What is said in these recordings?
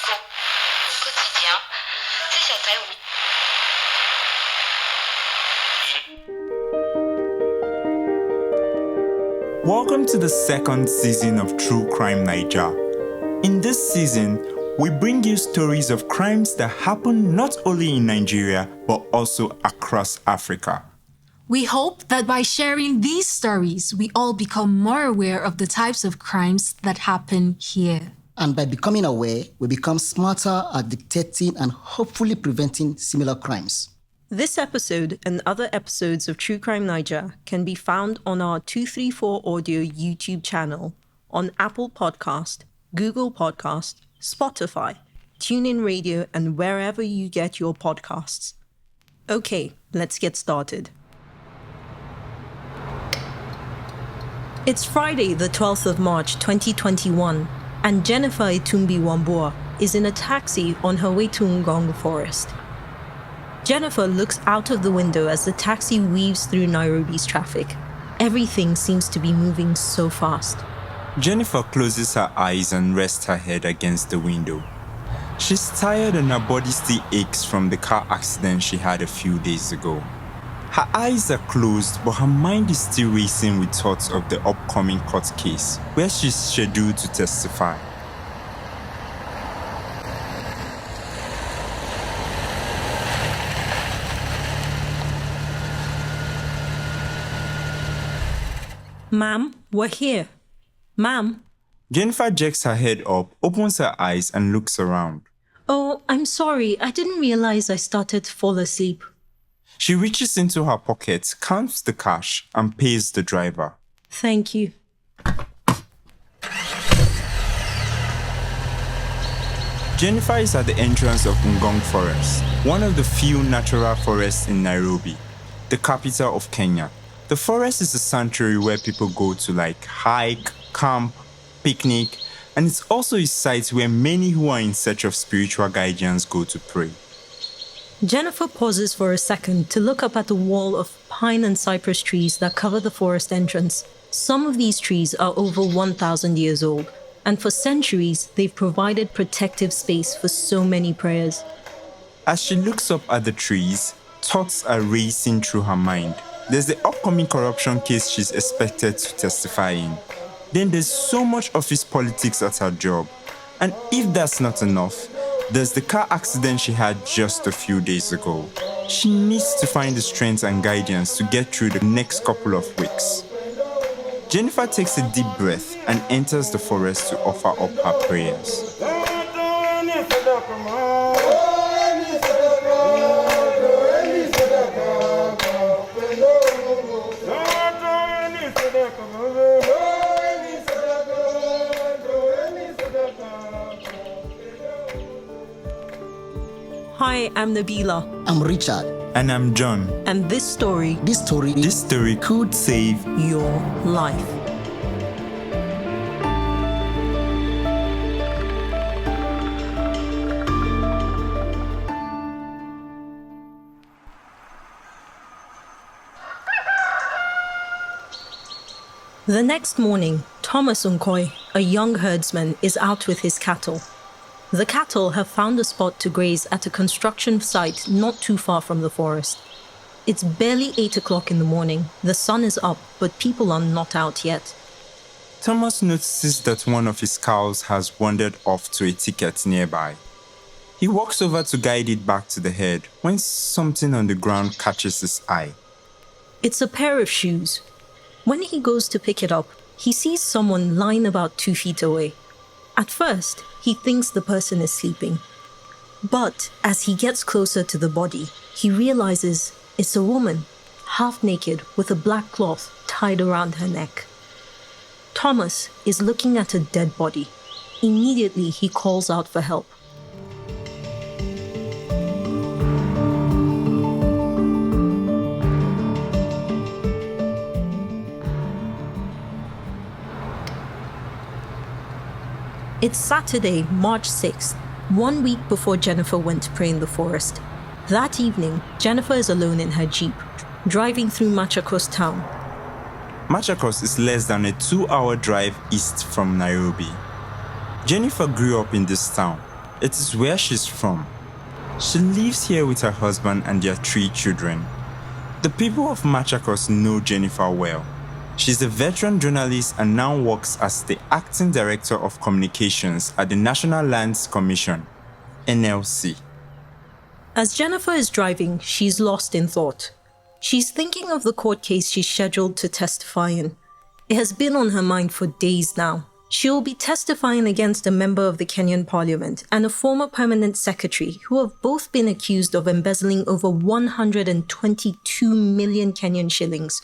déco au quotidien, c'est sur Taïwan. Welcome to the second season of True Crime Naija. In this season, we bring you stories of crimes that happen not only in Nigeria, but also across Africa. We hope that by sharing these stories, we all become more aware of the types of crimes that happen here. And by becoming aware, we become smarter at detecting and hopefully preventing similar crimes. This episode and other episodes of True Crime Naija can be found on our 234 Audio YouTube channel, on Apple Podcast, Google Podcast, Spotify, TuneIn Radio, and wherever you get your podcasts. Okay, let's get started. It's Friday, the 12th of March, 2021, and Jennifer Wambua is in a taxi on her way to Ngong Forest. Jennifer looks out of the window as the taxi weaves through Nairobi's traffic. Everything seems to be moving so fast. Jennifer closes her eyes and rests her head against the window. She's tired and her body still aches from the car accident she had a few days ago. Her eyes are closed, but her mind is still racing with thoughts of the upcoming court case, where she's scheduled to testify. Ma'am, we're here. Ma'am. Jennifer jerks her head up, opens her eyes, and looks around. Oh, I'm sorry. I didn't realize I started to fall asleep. She reaches into her pocket, counts the cash, and pays the driver. Thank you. Jennifer is at the entrance of Ngong Forest, one of the few natural forests in Nairobi, the capital of Kenya. The forest is a sanctuary where people go to hike, camp, picnic, and it's also a site where many who are in search of spiritual guidance go to pray. Jennifer pauses for a second to look up at the wall of pine and cypress trees that cover the forest entrance. Some of these trees are over 1,000 years old, and for centuries, they've provided protective space for so many prayers. As she looks up at the trees, thoughts are racing through her mind. There's the upcoming corruption case she's expected to testify in. Then there's so much office politics at her job. And if that's not enough, there's the car accident she had just a few days ago. She needs to find the strength and guidance to get through the next couple of weeks. Jennifer takes a deep breath and enters the forest to offer up her prayers. Hi, I'm Nabilah. I'm Richard. And I'm John. And this story could save your life. The next morning, Thomas Nkoi, a young herdsman, is out with his cattle. The cattle have found a spot to graze at a construction site not too far from the forest. It's barely 8 o'clock in the morning. The sun is up, but people are not out yet. Thomas notices that one of his cows has wandered off to a thicket nearby. He walks over to guide it back to the herd when something on the ground catches his eye. It's a pair of shoes. When he goes to pick it up, he sees someone lying about 2 feet away. At first, he thinks the person is sleeping. But as he gets closer to the body, he realizes it's a woman, half naked with a black cloth tied around her neck. Thomas is looking at a dead body. Immediately, he calls out for help. It's Saturday, March 6th, 1 week before Jennifer went to pray in the forest. That evening, Jennifer is alone in her Jeep, driving through Machakos town. Machakos is less than a 2-hour drive east from Nairobi. Jennifer grew up in this town. It is where she's from. She lives here with her husband and their 3 children. The people of Machakos know Jennifer well. She's a veteran journalist and now works as the acting director of communications at the National Lands Commission, NLC. As Jennifer is driving, she's lost in thought. She's thinking of the court case she's scheduled to testify in. It has been on her mind for days now. She will be testifying against a member of the Kenyan parliament and a former permanent secretary who have both been accused of embezzling over 122 million Kenyan shillings.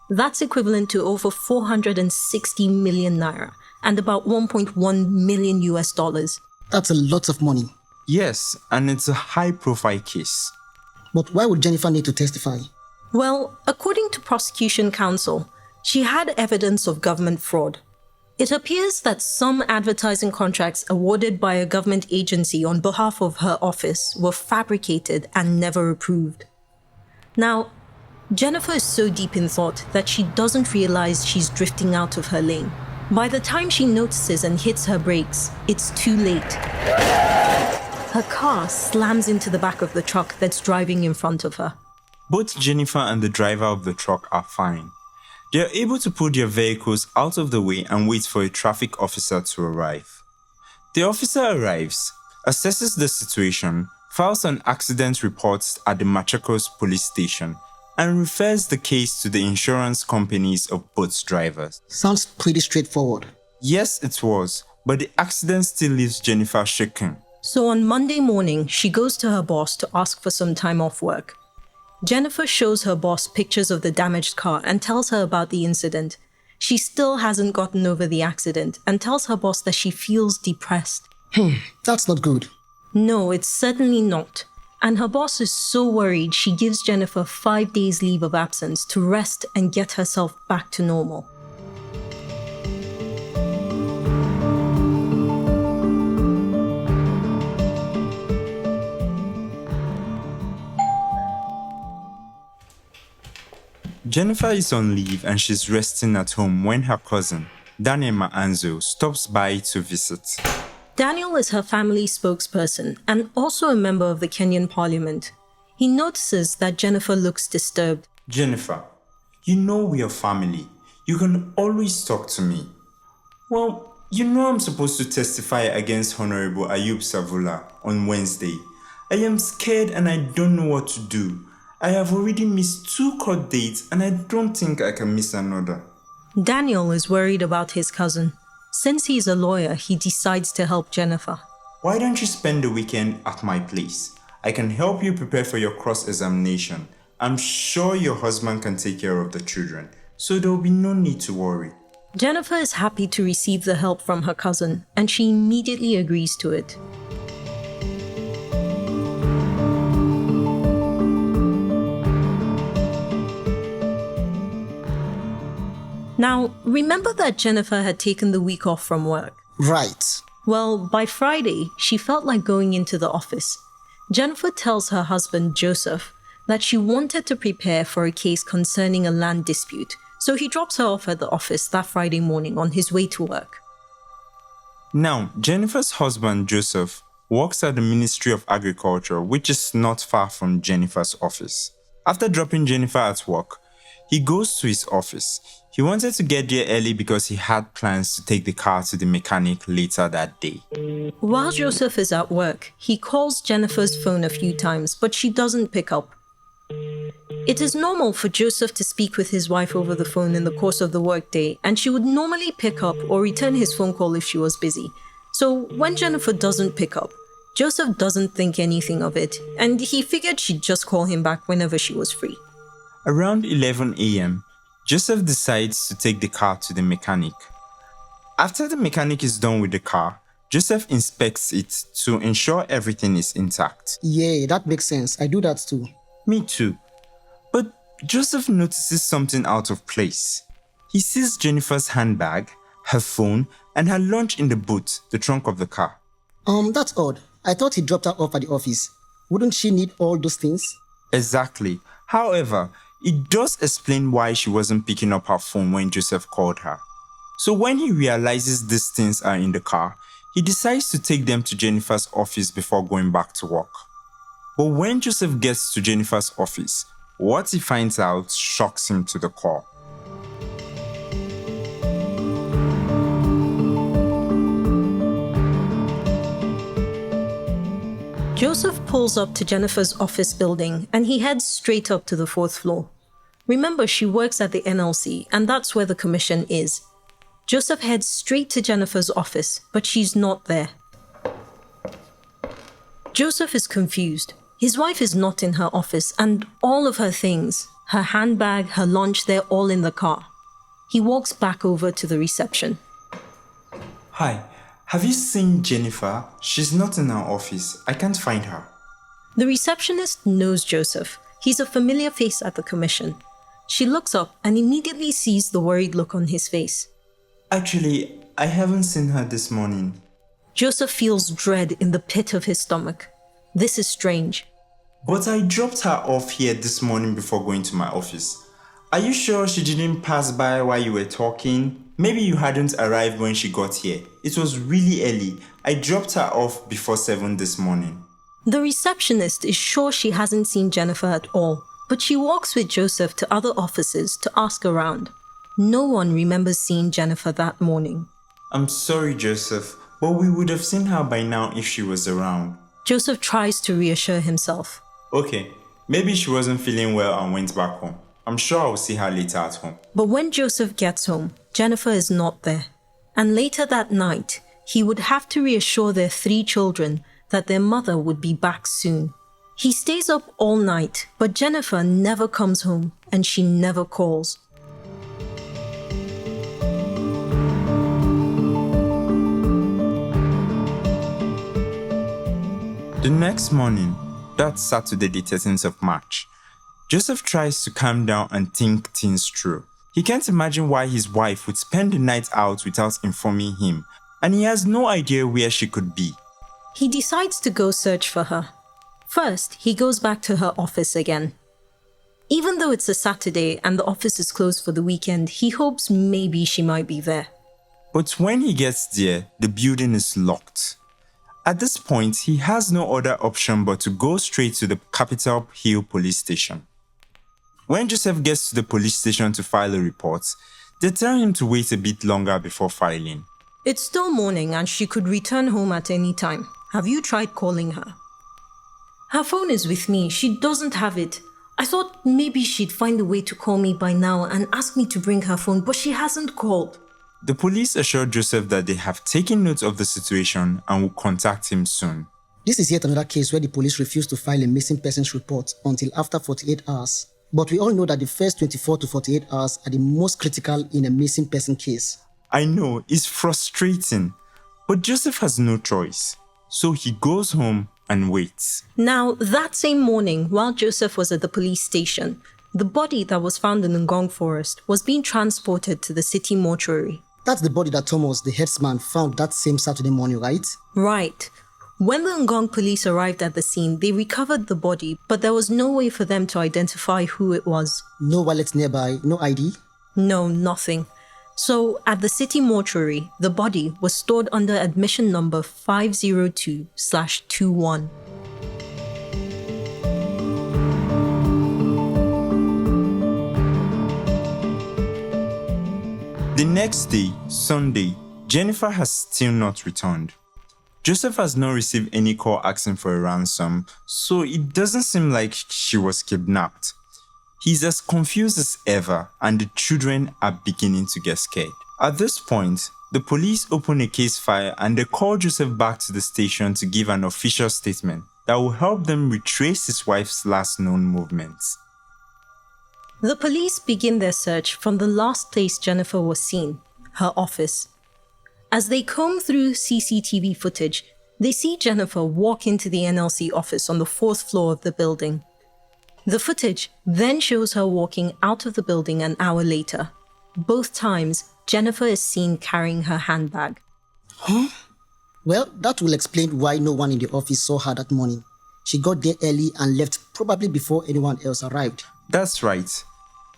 That's equivalent to over 460 million naira and about 1.1 million US dollars. That's a lot of money. Yes, and it's a high-profile case. But why would Jennifer need to testify? Well, according to prosecution counsel, she had evidence of government fraud. It appears that some advertising contracts awarded by a government agency on behalf of her office were fabricated and never approved. Now, Jennifer is so deep in thought that she doesn't realize she's drifting out of her lane. By the time she notices and hits her brakes, it's too late. Her car slams into the back of the truck that's driving in front of her. Both Jennifer and the driver of the truck are fine. They are able to pull their vehicles out of the way and wait for a traffic officer to arrive. The officer arrives, assesses the situation, files an accident report at the Machakos police station, and refers the case to the insurance companies of both drivers. Sounds pretty straightforward. Yes, it was, but the accident still leaves Jennifer shaken. So on Monday morning, she goes to her boss to ask for some time off work. Jennifer shows her boss pictures of the damaged car and tells her about the incident. She still hasn't gotten over the accident and tells her boss that she feels depressed. That's not good. No, it's certainly not. And her boss is so worried she gives Jennifer 5 days leave of absence to rest and get herself back to normal. Jennifer is on leave and she's resting at home when her cousin, Daniel Maanzo, stops by to visit. Daniel is her family spokesperson and also a member of the Kenyan parliament. He notices that Jennifer looks disturbed. Jennifer, you know we are family. You can always talk to me. Well, you know I'm supposed to testify against Honorable Ayub Savula on Wednesday. I am scared and I don't know what to do. I have already missed 2 court dates and I don't think I can miss another. Daniel is worried about his cousin. Since he's a lawyer, he decides to help Jennifer. Why don't you spend the weekend at my place? I can help you prepare for your cross-examination. I'm sure your husband can take care of the children, so there will be no need to worry. Jennifer is happy to receive the help from her cousin, and she immediately agrees to it. Now, remember that Jennifer had taken the week off from work? Right. Well, by Friday, she felt like going into the office. Jennifer tells her husband, Joseph, that she wanted to prepare for a case concerning a land dispute, so he drops her off at the office that Friday morning on his way to work. Now, Jennifer's husband, Joseph, works at the Ministry of Agriculture, which is not far from Jennifer's office. After dropping Jennifer at work, he goes to his office. He wanted to get there early because he had plans to take the car to the mechanic later that day. While Joseph is at work, he calls Jennifer's phone a few times, but she doesn't pick up. It is normal for Joseph to speak with his wife over the phone in the course of the workday, and she would normally pick up or return his phone call if she was busy. So when Jennifer doesn't pick up, Joseph doesn't think anything of it, and he figured she'd just call him back whenever she was free. Around 11 a.m., Joseph decides to take the car to the mechanic. After the mechanic is done with the car, Joseph inspects it to ensure everything is intact. Yeah, that makes sense. I do that too. Me too. But Joseph notices something out of place. He sees Jennifer's handbag, her phone, and her lunch in the boot, the trunk of the car. That's odd. I thought he dropped her off at the office. Wouldn't she need all those things? Exactly. However, it does explain why she wasn't picking up her phone when Joseph called her. So when he realizes these things are in the car, He decides to take them to Jennifer's office before going back to work. But when Joseph gets to Jennifer's office, what he finds out shocks him to the core. Joseph pulls up to Jennifer's office building and he heads straight up to the 4th floor. Remember, she works at the NLC and that's where the commission is. Joseph heads straight to Jennifer's office, but she's not there. Joseph is confused. His wife is not in her office and all of her things, her handbag, her lunch, they're all in the car. He walks back over to the reception. Hi. Have you seen Jennifer? She's not in our office. I can't find her. The receptionist knows Joseph. He's a familiar face at the commission. She looks up and immediately sees the worried look on his face. Actually, I haven't seen her this morning. Joseph feels dread in the pit of his stomach. This is strange. But I dropped her off here this morning before going to my office. Are you sure she didn't pass by while you were talking? Maybe you hadn't arrived when she got here. It was really early. I dropped her off before 7 this morning. The receptionist is sure she hasn't seen Jennifer at all, but she walks with Joseph to other offices to ask around. No one remembers seeing Jennifer that morning. I'm sorry, Joseph, but we would have seen her by now if she was around. Joseph tries to reassure himself. Okay, maybe she wasn't feeling well and went back home. I'm sure I'll see her later at home. But when Joseph gets home, Jennifer is not there. And later that night, he would have to reassure their 3 children that their mother would be back soon. He stays up all night, but Jennifer never comes home and she never calls. The next morning, that's Saturday the 13th of March, Joseph tries to calm down and think things through. He can't imagine why his wife would spend the night out without informing him, and he has no idea where she could be. He decides to go search for her. First, he goes back to her office again. Even though it's a Saturday and the office is closed for the weekend, he hopes maybe she might be there. But when he gets there, the building is locked. At this point, he has no other option but to go straight to the Capitol Hill police station. When Joseph gets to the police station to file a report, they tell him to wait a bit longer before filing. It's still morning and she could return home at any time. Have you tried calling her? Her phone is with me. She doesn't have it. I thought maybe she'd find a way to call me by now and ask me to bring her phone, but she hasn't called. The police assure Joseph that they have taken note of the situation and will contact him soon. This is yet another case where the police refused to file a missing persons report until after 48 hours. But we all know that the first 24 to 48 hours are the most critical in a missing person case. I know, it's frustrating, but Joseph has no choice. So he goes home and waits. Now, that same morning, while Joseph was at the police station, the body that was found in the Ngong forest was being transported to the city mortuary. That's the body that Thomas, the headsman, found that same Saturday morning, right? Right. When the Ngong police arrived at the scene, they recovered the body, but there was no way for them to identify who it was. No wallet nearby, no ID? No, nothing. So, at the city mortuary, the body was stored under admission number 502/21. The next day, Sunday, Jennifer has still not returned. Joseph has not received any call asking for a ransom, so it doesn't seem like she was kidnapped. He's as confused as ever, and the children are beginning to get scared. At this point, the police open a case file and they call Joseph back to the station to give an official statement that will help them retrace his wife's last known movements. The police begin their search from the last place Jennifer was seen, her office. As they comb through CCTV footage, they see Jennifer walk into the NLC office on the 4th floor of the building. The footage then shows her walking out of the building an hour later. Both times, Jennifer is seen carrying her handbag. Huh? Well, that will explain why no one in the office saw her that morning. She got there early and left probably before anyone else arrived. That's right.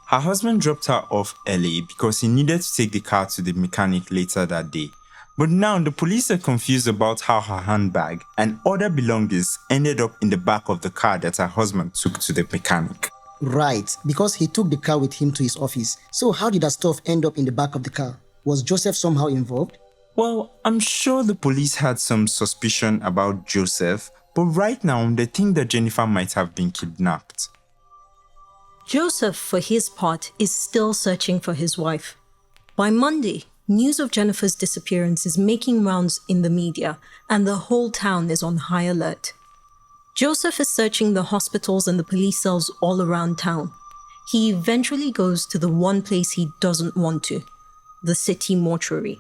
Her husband dropped her off early because he needed to take the car to the mechanic later that day. But now the police are confused about how her handbag and other belongings ended up in the back of the car that her husband took to the mechanic. Right, because he took the car with him to his office. So how did that stuff end up in the back of the car? Was Joseph somehow involved? Well, I'm sure the police had some suspicion about Joseph, but right now they think that Jennifer might have been kidnapped. Joseph, for his part, is still searching for his wife. By Monday, news of Jennifer's disappearance is making rounds in the media, and the whole town is on high alert. Joseph is searching the hospitals and the police cells all around town. He eventually goes to the one place he doesn't want to, the city mortuary.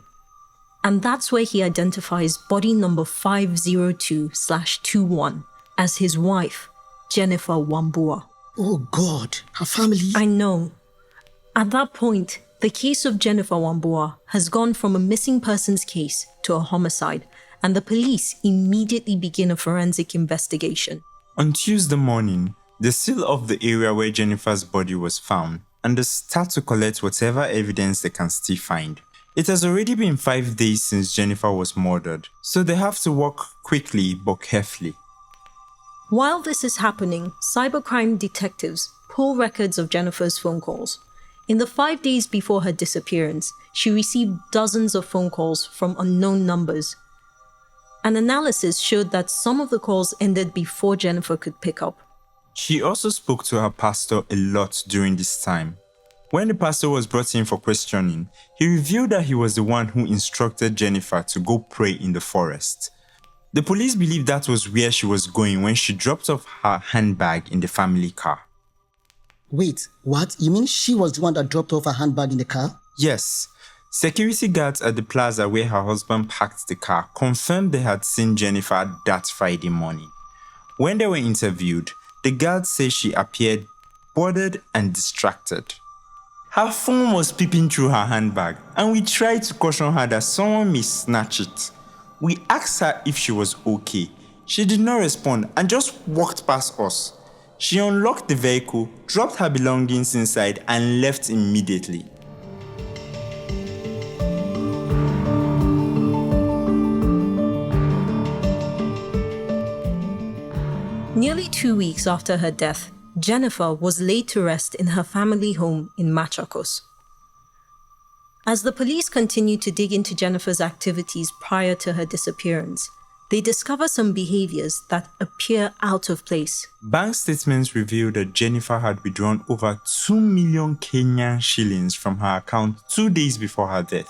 And that's where he identifies body number 502/21 as his wife, Jennifer Wambua. Oh God, her family. I know. At that point, the case of Jennifer Wambua has gone from a missing persons case to a homicide, and the police immediately begin a forensic investigation. On Tuesday morning, they seal off the area where Jennifer's body was found, and they start to collect whatever evidence they can still find. It has already been 5 days since Jennifer was murdered, so they have to work quickly but carefully. While this is happening, cybercrime detectives pull records of Jennifer's phone calls. In the 5 days before her disappearance, she received dozens of phone calls from unknown numbers. An analysis showed that some of the calls ended before Jennifer could pick up. She also spoke to her pastor a lot during this time. When the pastor was brought in for questioning, he revealed that he was the one who instructed Jennifer to go pray in the forest. The police believe that was where she was going when she dropped off her handbag in the family car. Wait, what? You mean she was the one that dropped off her handbag in the car? Yes. Security guards at the plaza where her husband parked the car confirmed they had seen Jennifer that Friday morning. When they were interviewed, the guards say she appeared bothered and distracted. Her phone was peeping through her handbag, and we tried to caution her that someone may snatch it. We asked her if she was okay. She did not respond and just walked past us. She unlocked the vehicle, dropped her belongings inside, and left immediately. Nearly 2 weeks after her death, Jennifer was laid to rest in her family home in Machakos. As the police continued to dig into Jennifer's activities prior to her disappearance, they discover some behaviors that appear out of place. Bank statements reveal that Jennifer had withdrawn over 2 million Kenyan shillings from her account 2 days before her death.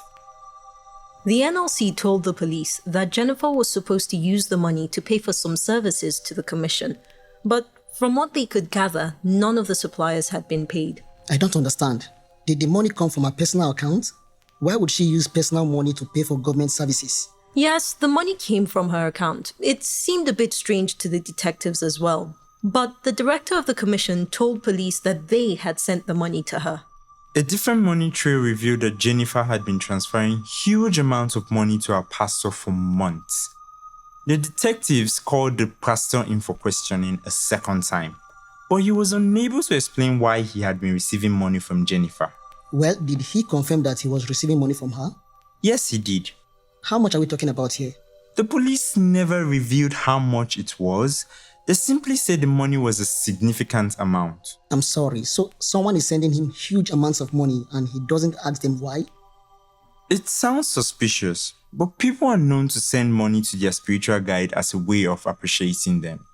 The NLC told the police that Jennifer was supposed to use the money to pay for some services to the commission, but from what they could gather, none of the suppliers had been paid. I don't understand. Did the money come from her personal account? Why would she use personal money to pay for government services? Yes, the money came from her account. It seemed a bit strange to the detectives as well. But the director of the commission told police that they had sent the money to her. A different money trail revealed that Jennifer had been transferring huge amounts of money to her pastor for months. The detectives called the pastor in for questioning a second time, but he was unable to explain why he had been receiving money from Jennifer. Well, did he confirm that he was receiving money from her? Yes, he did. How much are we talking about here? The police never revealed how much it was. They simply said the money was a significant amount. I'm sorry, so someone is sending him huge amounts of money and he doesn't ask them why? It sounds suspicious, but people are known to send money to their spiritual guide as a way of appreciating them.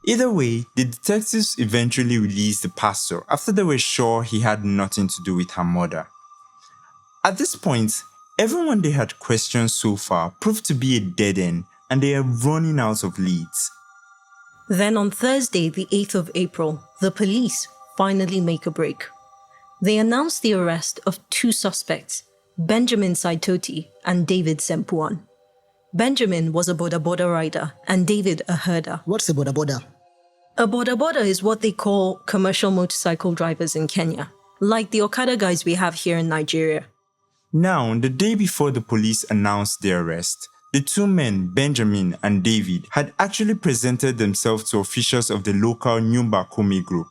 Either way, the detectives eventually released the pastor after they were sure he had nothing to do with her murder. At this point, everyone they had questioned so far proved to be a dead end, and they are running out of leads. Then on Thursday, the 8th of April, the police finally make a break. They announce the arrest of 2 suspects, Benjamin Saitoti and David Sempuan. Benjamin was a boda rider and David a herder. What's a boda? A boda is what they call commercial motorcycle drivers in Kenya, like the Okada guys we have here in Nigeria. Now, the day before the police announced their arrest, the 2 men, Benjamin and David, had actually presented themselves to officials of the local Nyumba Kumi group.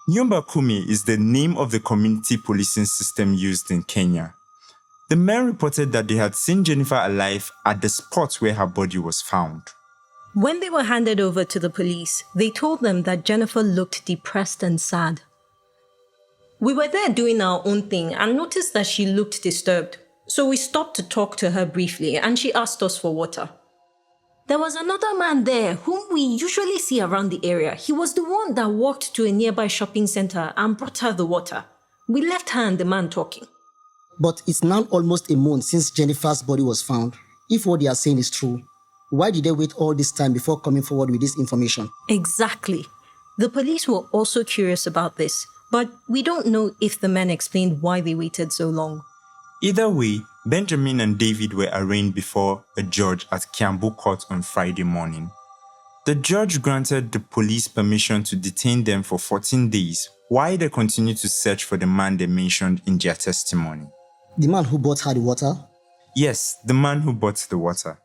Nyumba Kumi is the name of the community policing system used in Kenya. The men reported that they had seen Jennifer alive at the spot where her body was found. When they were handed over to the police, they told them that Jennifer looked depressed and sad. We were there doing our own thing and noticed that she looked disturbed. So we stopped to talk to her briefly and she asked us for water. There was another man there whom we usually see around the area. He was the one that walked to a nearby shopping center and brought her the water. We left her and the man talking. But it's now almost a month since Jennifer's body was found. If what they are saying is true, why did they wait all this time before coming forward with this information? Exactly. The police were also curious about this, but we don't know if the men explained why they waited so long. Either way, Benjamin and David were arraigned before a judge at Kiambu Court on Friday morning. The judge granted the police permission to detain them for 14 days while they continued to search for the man they mentioned in their testimony. The man who bought her the water? Yes, the man who bought the water.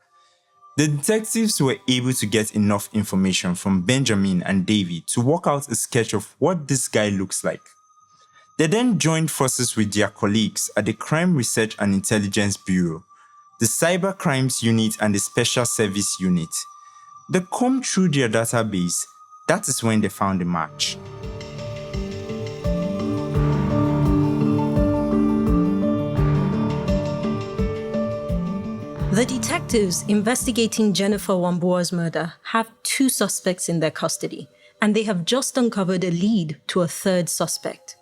The detectives were able to get enough information from Benjamin and David to work out a sketch of what this guy looks like. They then joined forces with their colleagues at the Crime Research and Intelligence Bureau, the Cyber Crimes Unit and the Special Service Unit. They combed through their database. That is when they found the match. The detectives investigating Jennifer Wambua's murder have 2 suspects in their custody, and they have just uncovered a lead to a 3rd suspect,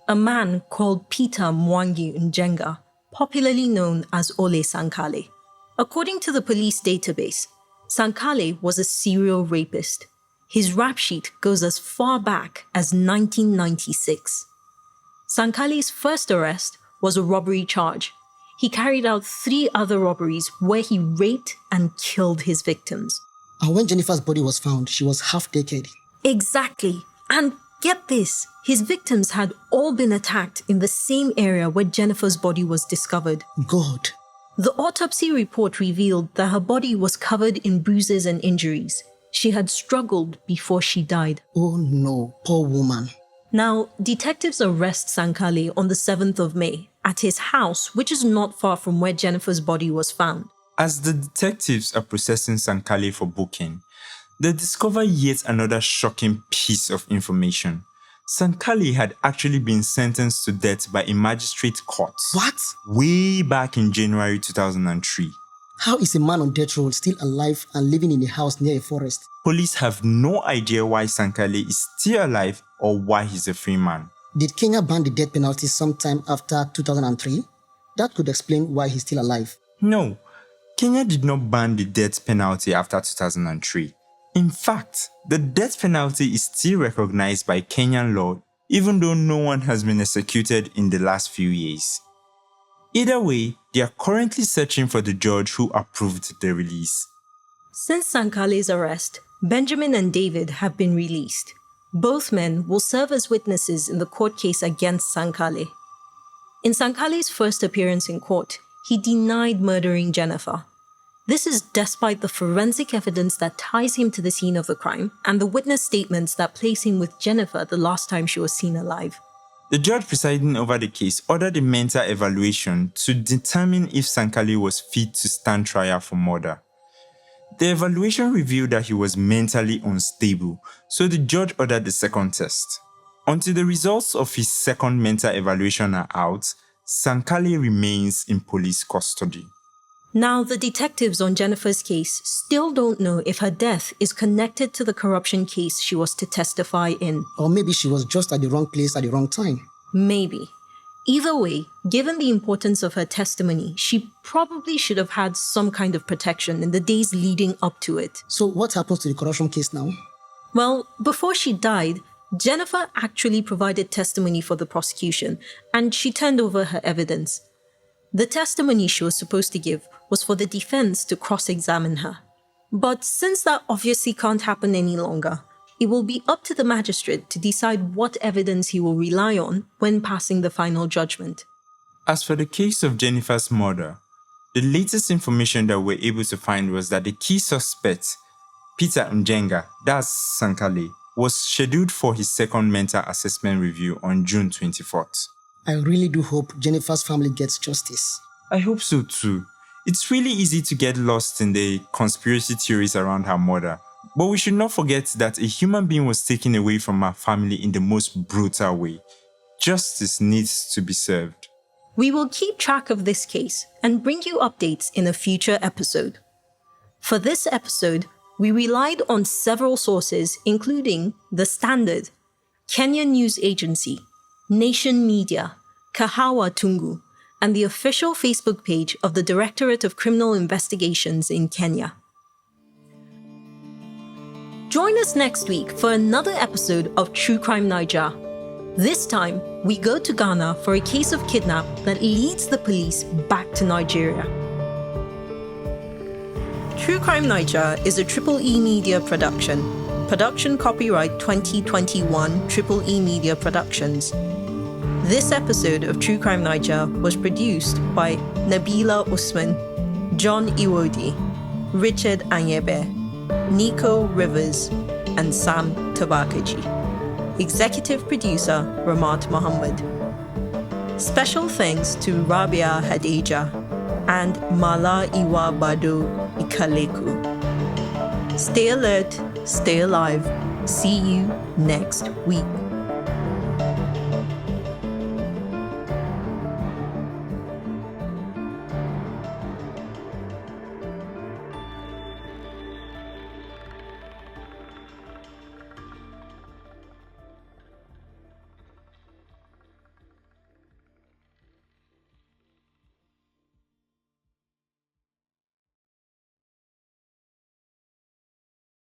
a man called Peter Mwangi Njenga, popularly known as Ole Sankale. According to the police database, Sankale was a serial rapist. His rap sheet goes as far back as 1996. Sankale's first arrest was a robbery charge. He carried out 3 other robberies where he raped and killed his victims. And when Jennifer's body was found, she was half naked. Exactly. And get this, his victims had all been attacked in the same area where Jennifer's body was discovered. God. The autopsy report revealed that her body was covered in bruises and injuries. She had struggled before she died. Oh no, poor woman. Now, detectives arrest Sankale on the 7th of May at his house, which is not far from where Jennifer's body was found. As the detectives are processing Sankale for booking, they discover yet another shocking piece of information. Sankale had actually been sentenced to death by a magistrate court. What? Way back in January 2003. How is a man on death row still alive and living in a house near a forest? Police have no idea why Sankale is still alive or why he's a free man. Did Kenya ban the death penalty sometime after 2003? That could explain why he's still alive. No, Kenya did not ban the death penalty after 2003. In fact, the death penalty is still recognized by Kenyan law, even though no one has been executed in the last few years. Either way, they are currently searching for the judge who approved the release. Since Sankale's arrest, Benjamin and David have been released. Both men will serve as witnesses in the court case against Sankale. In Sankale's first appearance in court, he denied murdering Jennifer. This is despite the forensic evidence that ties him to the scene of the crime and the witness statements that place him with Jennifer the last time she was seen alive. The judge presiding over the case ordered a mental evaluation to determine if Sankale was fit to stand trial for murder. The evaluation revealed that he was mentally unstable, so the judge ordered the second test. Until the results of his second mental evaluation are out, Sankale remains in police custody. Now, the detectives on Jennifer's case still don't know if her death is connected to the corruption case she was to testify in. Or maybe she was just at the wrong place at the wrong time. Maybe. Either way, given the importance of her testimony, she probably should have had some kind of protection in the days leading up to it. So what happens to the corruption case now? Well, before she died, Jennifer actually provided testimony for the prosecution, and she turned over her evidence. The testimony she was supposed to give was for the defense to cross-examine her. But since that obviously can't happen any longer, it will be up to the magistrate to decide what evidence he will rely on when passing the final judgment. As for the case of Jennifer's murder, the latest information that we're able to find was that the key suspect, Peter Njenga, that's Sankale, was scheduled for his second mental assessment review on June 24th. I really do hope Jennifer's family gets justice. I hope so too. It's really easy to get lost in the conspiracy theories around her murder, but we should not forget that a human being was taken away from her family in the most brutal way. Justice needs to be served. We will keep track of this case and bring you updates in a future episode. For this episode, we relied on several sources including TheStandard, Kenyan News Agency, Nation Media, Kahawa Tungu, and the official Facebook page of the Directorate of Criminal Investigations in Kenya. Join us next week for another episode of True Crime Naija. This time, we go to Ghana for a case of kidnap that leads the police back to Nigeria. True Crime Naija is a Triple E Media production. Production copyright 2021 Triple E Media Productions. This episode of True Crime Naija was produced by Nabilah Usman, John Iwodi, Richard Anyebe, Nico Rivers, and Sam Tabakaji. Executive producer Rahmat Muhammad. Special thanks to Rabia Hadejia and Mala Iwa Gbado Ikaleku. Stay alert, stay alive. See you next week.